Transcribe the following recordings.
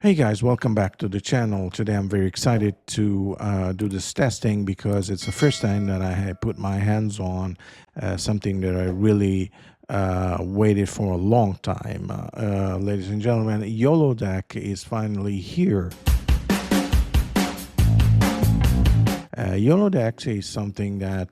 Hey guys, welcome back to the channel. Today I'm very excited to do this testing because it's the first time that I had put my hands on something that I really waited for a long time. Ladies and gentlemen, YoloDeck is finally here. YoloDeck is something that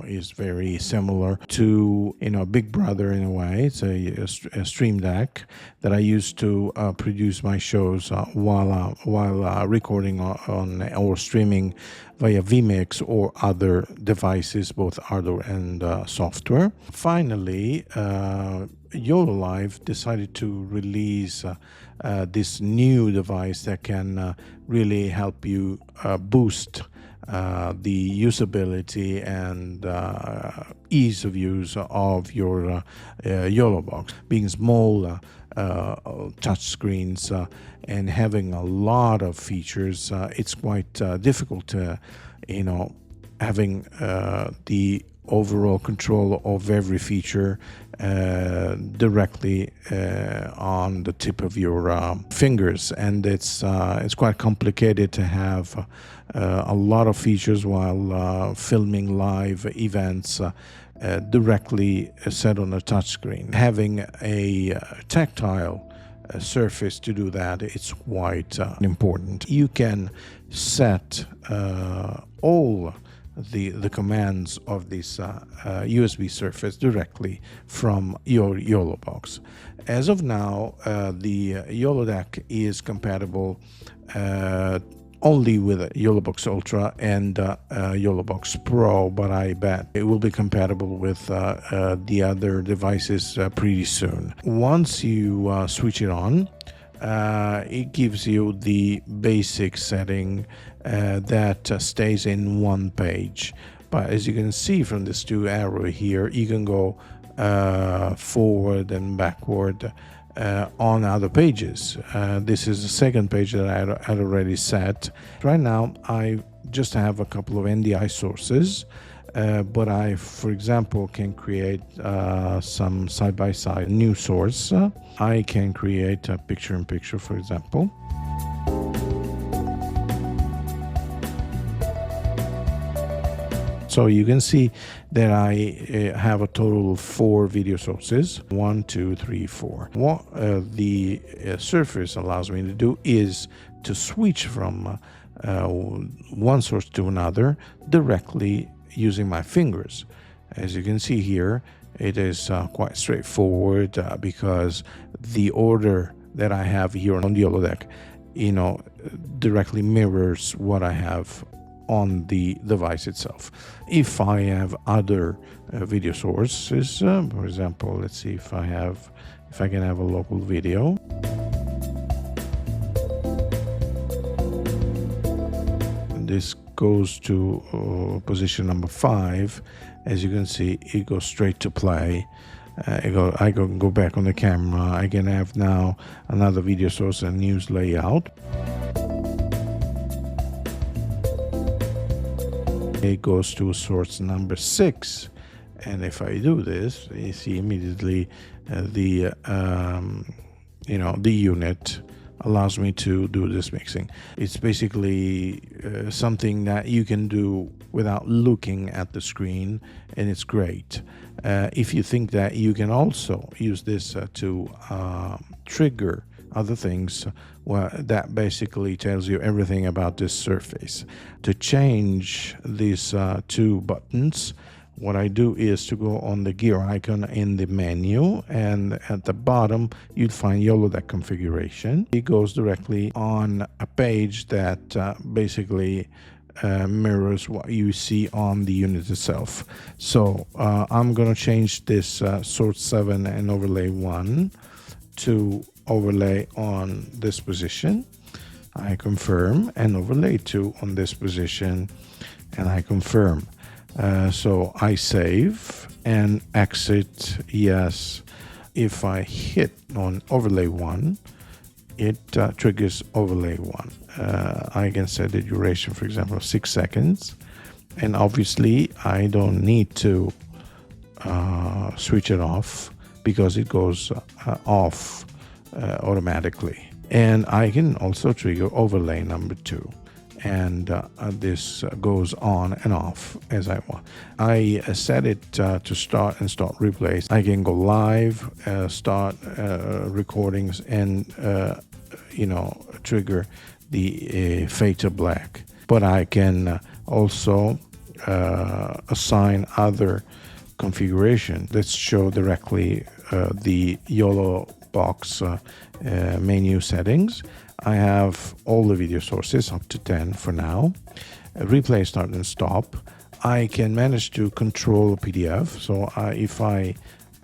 is very similar to Big Brother in a way. It's a stream deck that I use to produce my shows while recording on or streaming via vMix or other devices, both hardware and software. Finally, YoloLive decided to release this new device that can really help you boost the usability and ease of use of your Yolobox. Being small touch screens and having a lot of features, it's quite difficult to, having the overall control of every feature directly on the tip of your fingers, and it's quite complicated to have a lot of features while filming live events directly set on a touchscreen. Having a tactile surface to do that, it's quite important. You can set all the commands of this USB surface directly from your Yolobox. As of now, the YoloDeck is compatible only with Yolobox Ultra and Yolobox Pro, but I bet it will be compatible with the other devices pretty soon. Once you switch it on, it gives you the basic setting that stays in one page. But as you can see from this two arrow here, you can go forward and backward on other pages. This is the second page that I had already set. Right now, I just have a couple of NDI sources, but I, for example, can create some side-by-side new source. I can create a picture-in-picture, for example. So you can see that I have a total of 4 video sources. 1, 2, 3, 4. What the Surface allows me to do is to switch from one source to another directly using my fingers. As you can see here, it is quite straightforward because the order that I have here on the YoloDeck, directly mirrors what I have on the device itself. If I have other video sources, for example, let's see if I can have a local video. This goes to position number 5. As you can see, it goes straight to play. I can go back on the camera. I can have now another video source and news layout. It goes to source number 6, and if I do this, you see immediately the unit allows me to do this mixing. It's basically something that you can do without looking at the screen, and it's great. If you think that you can also use this to trigger other things, well, that basically tells you everything about this surface. To change these 2 buttons, what I do is to go on the gear icon in the menu, and at the bottom you'll find YoloDeck configuration. It goes directly on a page that basically mirrors what you see on the unit itself. So I'm going to change this source 7 and overlay 1 to overlay on this position. I confirm, and overlay 2 on this position, and I confirm. So I save and exit yes. If I hit on overlay 1, it triggers overlay 1. I can set the duration, for example, of 6 seconds, and obviously I don't need to switch it off because it goes off automatically. And I can also trigger overlay number 2. And this goes on and off as I want. I set it to start and start replace. I can go live, start recordings, and trigger the fade to black. But I can also assign other configuration. Let's show directly the Yolobox menu settings. I have all the video sources up to 10 for now. Replay, start and stop. I can manage to control a PDF. So if I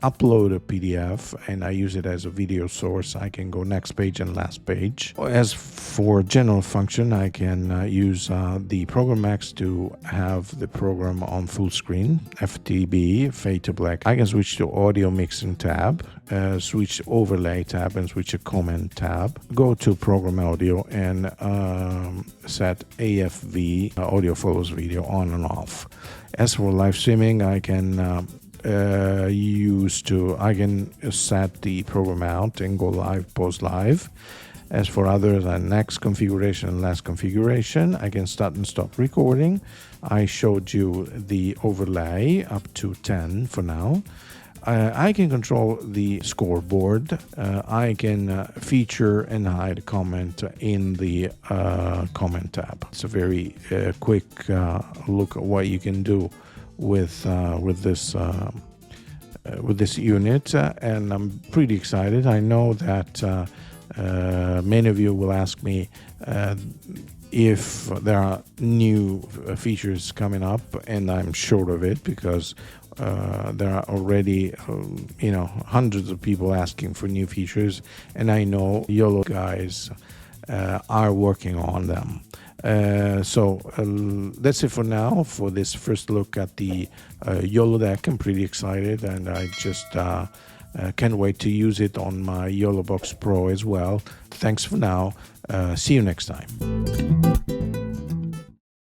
upload a PDF and I use it as a video source, I can go next page and last page. As for general function, I can use the Program Max to have the program on full screen, FTB, fade to black. I can switch to audio mixing tab, switch to overlay tab, and switch to comment tab. Go to program audio and set AFV, audio follows video, on and off. As for live streaming, I can I can set the program out and go live, pause live. As for others, next configuration and last configuration, I can start and stop recording. I showed you the overlay up to 10 for now. I can control the scoreboard. I can feature and hide comment in the comment tab. It's a very quick look at what you can do with this unit, and I'm pretty excited. I know that many of you will ask me if there are new features coming up, and I'm sure of it because there are already hundreds of people asking for new features, and I know Yolo guys are working on them. So that's it for now for this first look at the YoloDeck. I'm pretty excited, and I just can't wait to use it on my Yolobox Pro as well. Thanks for now. See you next time.